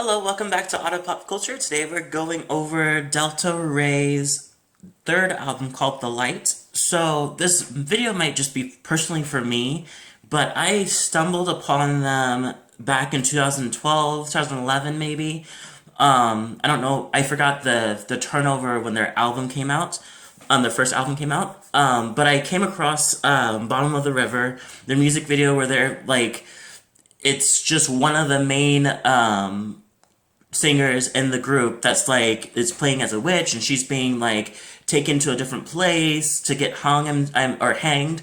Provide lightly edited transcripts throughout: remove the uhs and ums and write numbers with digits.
Hello, welcome back to Otter Pop Culture. Today we're going over Delta Ray's third album called The Light. So this video might just be personally for me, but I stumbled upon them back in 2012, 2011 maybe. I don't know, I forgot the turnover when their album came out. Their first album came out. But I came across Bottom of the River, their music video where they're like, it's just one of the main singers in the group that's like is playing as a witch, and she's being like taken to a different place to get hung or hanged,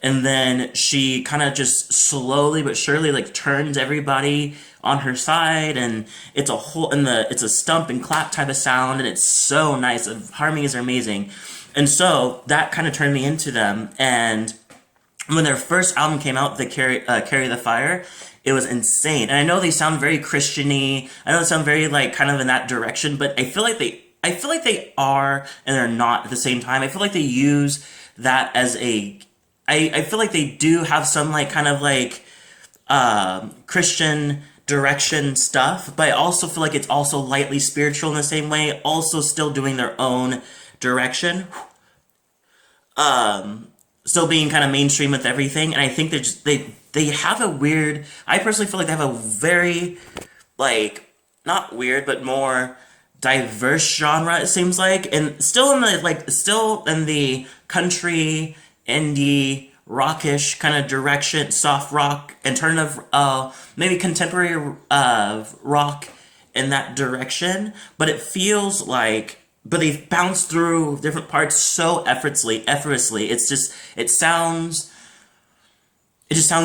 and then she kind of just slowly but surely like turns everybody on her side, and it's a stump and clap type of sound, and it's so nice. The harmonies are amazing, and so that kind of turned me into them. And when their first album came out, the Carry the Fire, it was insane. And I know they sound very Christian-y. I know they sound very like kind of in that direction, but I feel like they are and they're not at the same time. I feel like they use that as I feel like they do have some like kind of like Christian direction stuff, but I also feel like it's also lightly spiritual in the same way, also still doing their own direction. Still being kind of mainstream with everything, and I think they have a weird. I personally feel like they have a very, like, not weird, but more diverse genre. It seems like, and still in the country, indie, rockish kind of direction, soft rock, alternative, maybe contemporary rock in that direction. But it feels like. But they bounce through different parts so effortlessly. It just sounds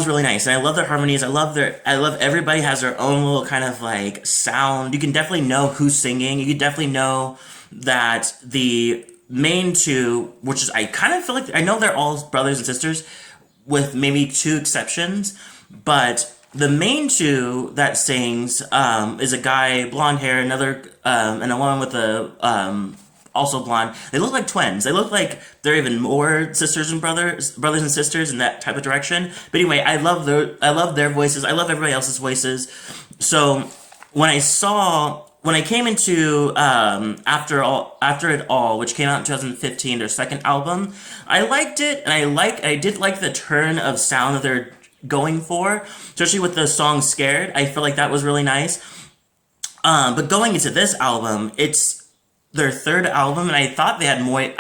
really nice. And I love their harmonies. I love everybody has their own little kind of like sound. You can definitely know who's singing. You can definitely know that the main two, which is, I kind of feel like, I know they're all brothers and sisters with maybe two exceptions, but the main two that sings is a guy, blonde hair, another, and a woman with also blonde. They look like twins. They look like they're even more brothers and sisters in that type of direction. But anyway, I love their voices. I love everybody else's voices. So when I came into After It All, which came out in 2015, their second album, I liked it, and I did like the turn of sound that they're going for, especially with the song Scared. I feel like that was really nice. But going into this album, it's their third album, and I thought they had more.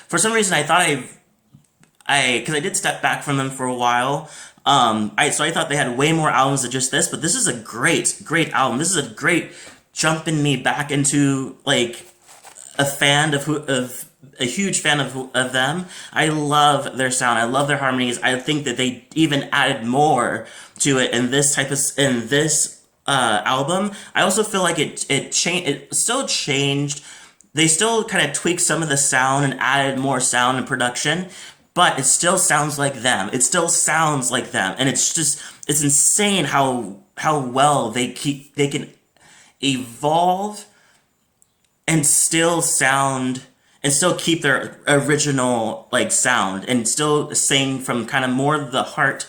For some reason, I thought because I did step back from them for a while. I thought they had way more albums than just this, but this is a great album. This is a great jumping me back into like a huge fan of them. I love their sound. I love their harmonies. I think that they even added more to it in this album. I also feel like it still changed. They still kind of tweaked some of the sound and added more sound and production, but it still sounds like them. It still sounds like them, and it's insane how well they can evolve and still keep their original like sound, and still sing from kind of more the heart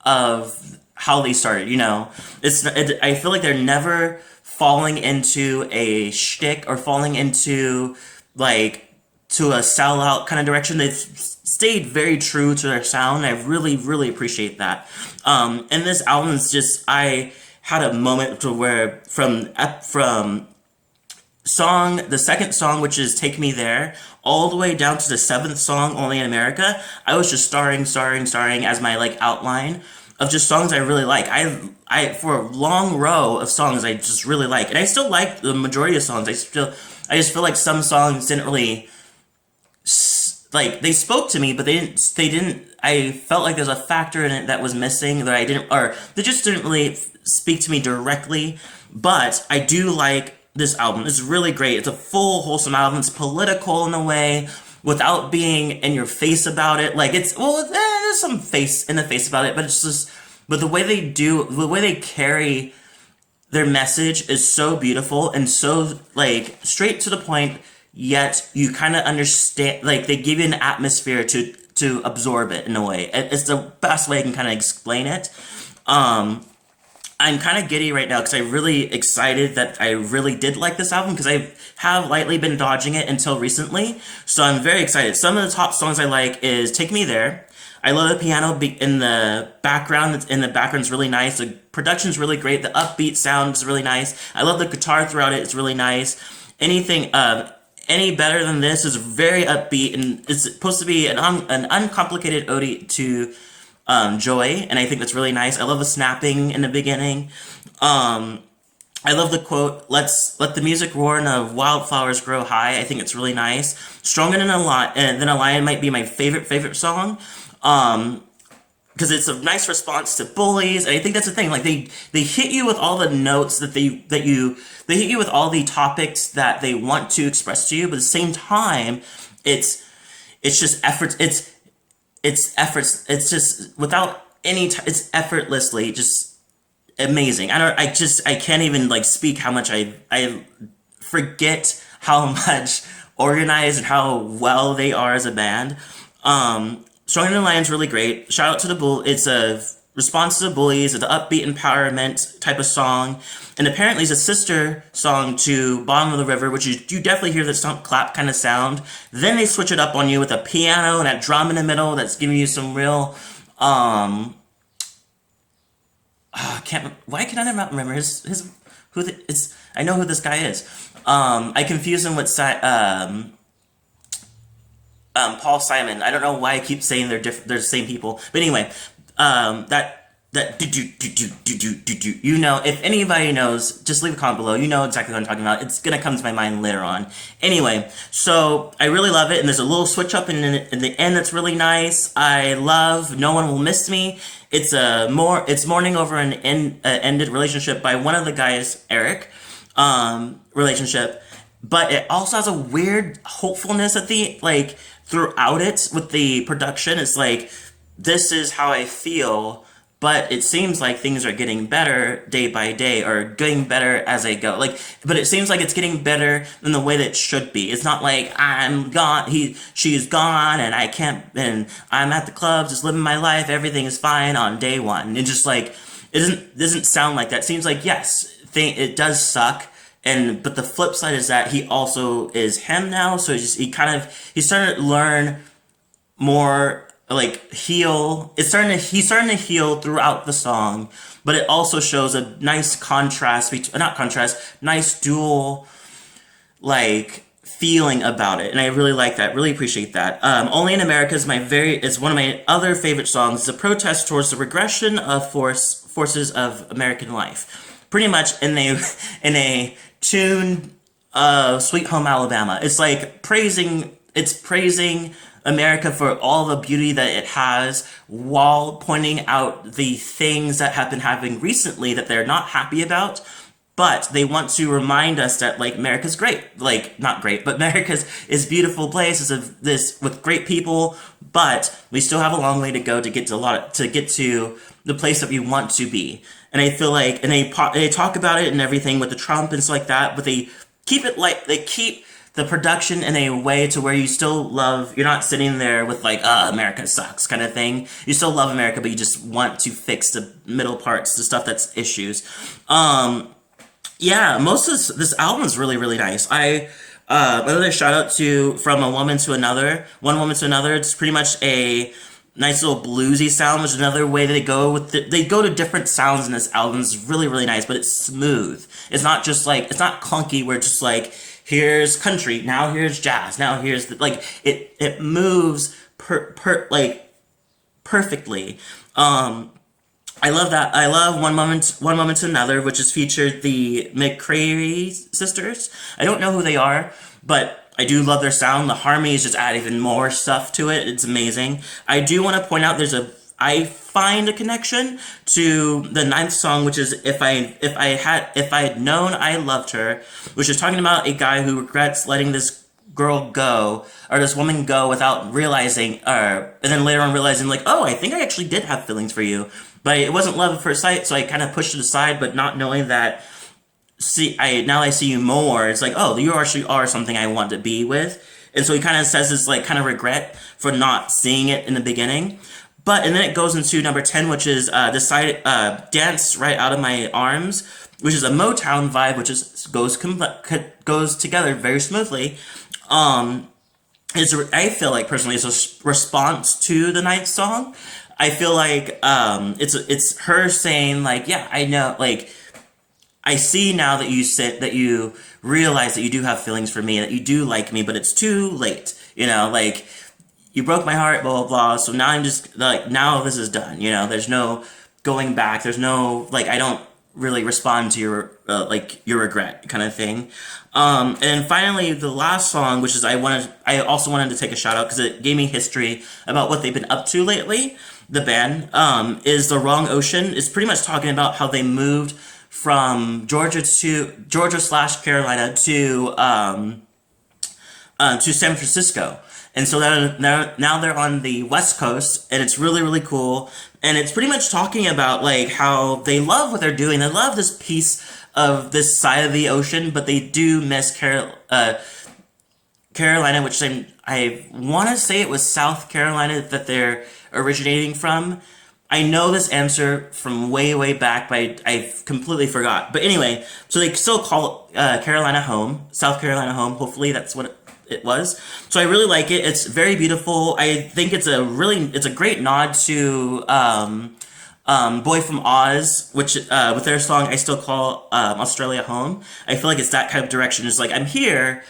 of how they started. I feel like they're never falling into a shtick or falling into like to a sellout kind of direction. They've stayed very true to their sound. And I really appreciate that. And this album is just, I had a moment to where from the second song, which is Take Me There, all the way down to the seventh song, Only in America, I was just starring as my like outline of just songs I really like. I for a long row of songs I just really like, and I still like the majority of songs. I just feel like some songs didn't really like, they spoke to me, but they didn't. I felt like there's a factor in it that was missing, that I didn't, or they just didn't really speak to me directly. But I do like this album. It's really great. It's a full, wholesome album. It's political in a way, without being in your face about it. Like, there's some face in the face about it, but it's just, but the way they carry their message is so beautiful and so like straight to the point. Yet you kind of understand. Like, they give you an atmosphere to absorb it in a way. It's the best way I can kind of explain it. I'm kind of giddy right now because I'm really excited that I really did like this album because I have lightly been dodging it until recently. So I'm very excited. Some of the top songs I like is "Take Me There." I love the piano in the background. In the background's really nice. The production's really great. The upbeat sound is really nice. I love the guitar throughout it. It's really nice. Anything any better than this is very upbeat, and it's supposed to be an uncomplicated ode to joy, and I think that's really nice. I love the snapping in the beginning. I love the quote, "Let's let the music roar and the wildflowers grow high." I think it's really nice. "Stronger than a lion" might be my favorite song. Because it's a nice response to bullies, and I think that's the thing. Like they hit you with all the notes they hit you with all the topics that they want to express to you, but at the same time, it's just efforts. It's efforts. It's just without it's effortlessly just amazing. I can't even like speak how much I forget how much organized and how well they are as a band. Stronger Than a Lion's really great. Shout out to the Bull. It's a response to the bullies. It's an upbeat empowerment type of song. And apparently it's a sister song to Bottom of the River, which you definitely hear the stomp clap kind of sound. Then they switch it up on you with a piano and that drum in the middle that's giving you some real why can I not remember his who the, it's I know who this guy is. I confuse him with Paul Simon. I don't know why I keep saying they're the same people. But anyway, that do. You know, if anybody knows, just leave a comment below. You know exactly what I'm talking about. It's gonna come to my mind later on. Anyway, so I really love it, and there's a little switch up in the end that's really nice. I love "No One Will Miss Me." It's mourning over an ended relationship by one of the guys, Eric, relationship. But it also has a weird hopefulness at the throughout it with the production. It's like, this is how I feel, but it seems like things are getting better day by day, or getting better as I go. But it seems like it's getting better in the way that it should be. It's not like I'm gone, she's gone, and I can't, and I'm at the clubs, just living my life, everything is fine on day one. It just it doesn't sound like that. It seems like, yes, it does suck. But the flip side is that he also is him now, so he's starting to learn more, heal. He's starting to heal throughout the song, but it also shows a nice contrast nice dual feeling about it, and I really like that. Really appreciate that. "Only in America" is one of my other favorite songs. It's a protest towards the regression of forces of American life. Pretty much in a tune of "Sweet Home Alabama." It's praising America for all the beauty that it has, while pointing out the things that have been happening recently that they're not happy about. But they want to remind us that America's great, not great, but America's is a beautiful place. It's this with great people, but we still have a long way to go to get to the place that we want to be. And I feel and they talk about it and everything with the Trump and stuff like that, but they keep the production in a way to where you still love. You're not sitting there with America sucks kind of thing. You still love America, but you just want to fix the middle parts, the stuff that's issues. Yeah, most of this album is really, really nice. Another shout out to "From One Woman to Another." It's pretty much a nice little bluesy sound, which is another way that they go to different sounds in this album. It's really, really nice, but it's smooth. It's not just it's not clunky where it's just here's country, now here's jazz, now here's it moves perfectly. I love that. I love One Moment to Another, which has featured the McCreary sisters. I don't know who they are, but I do love their sound. The harmonies just add even more stuff to it. It's amazing. I do want to point out I find a connection to the ninth song, which is if I had known I loved her, which is talking about a guy who regrets letting this girl go, or this woman go, without realizing, and then later on realizing oh, I think I actually did have feelings for you, but it wasn't love at first sight, so I kind of pushed it aside, but not knowing that. Now I see you more. It's oh, you actually are something I want to be with. And so he kind of says this kind of regret for not seeing it in the beginning. But and then it goes into number 10, which is Dance Right Out of My Arms, which is a Motown vibe, which is goes together very smoothly. Um, I feel like personally it's a response to the ninth song. I feel like it's her saying like, yeah, I know, like I see now that you said that you realize that you do have feelings for me, that you do like me, but it's too late. You know, like you broke my heart, blah blah blah. So now I'm just like, now this is done. You know, there's no going back. There's no like, I don't really respond to your like your regret kind of thing. And then finally the last song, which is I also wanted to take a shout out because it gave me history about what they've been up to lately. The band is The Wrong Ocean. It's pretty much talking about how they moved from Georgia slash Carolina to San Francisco. And so now they're on the West Coast, and it's really, really cool. And it's pretty much talking about like how they love what they're doing. They love this piece of this side of the ocean, but they do miss Carolina, which I want to say it was South Carolina that they're originating from. I know this answer from way, way back, but I completely forgot. But anyway, so they still call Carolina home, South Carolina home. Hopefully that's what it was. So I really like it. It's very beautiful. I think it's a great nod to Boy from Oz, which with their song I Still Call Australia Home. I feel like it's that kind of direction. It's like, I'm here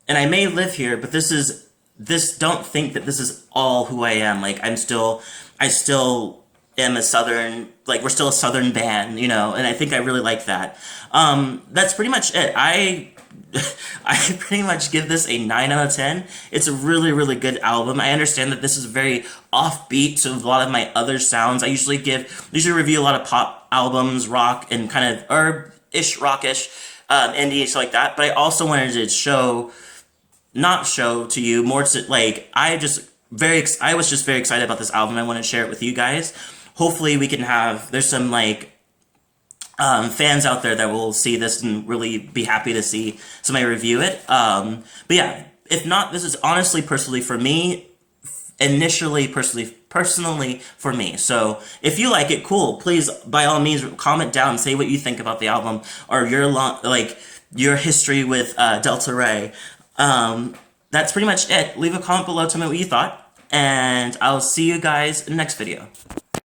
and I may live here, but don't think that this is all who I am. Like I still am a Southern, like we're still a Southern band, you know, and I think I really like that. That's pretty much it. I pretty much give this a 9 out of 10. It's a really, really good album. I understand that this is very offbeat to a lot of my other sounds. I usually review a lot of pop albums, rock, and kind of herb-ish, rockish, indie, stuff like that. But I also wanted to not show to you, more to, like, I was just very excited about this album. I want to share it with you guys. Hopefully there's some, like, fans out there that will see this and really be happy to see somebody review it. But yeah, if not, this is honestly personally for me, personally for me. So if you like it, cool. Please, by all means, comment down and say what you think about the album or your history with Delta Ray. That's pretty much it. Leave a comment below, tell me what you thought, and I'll see you guys in the next video.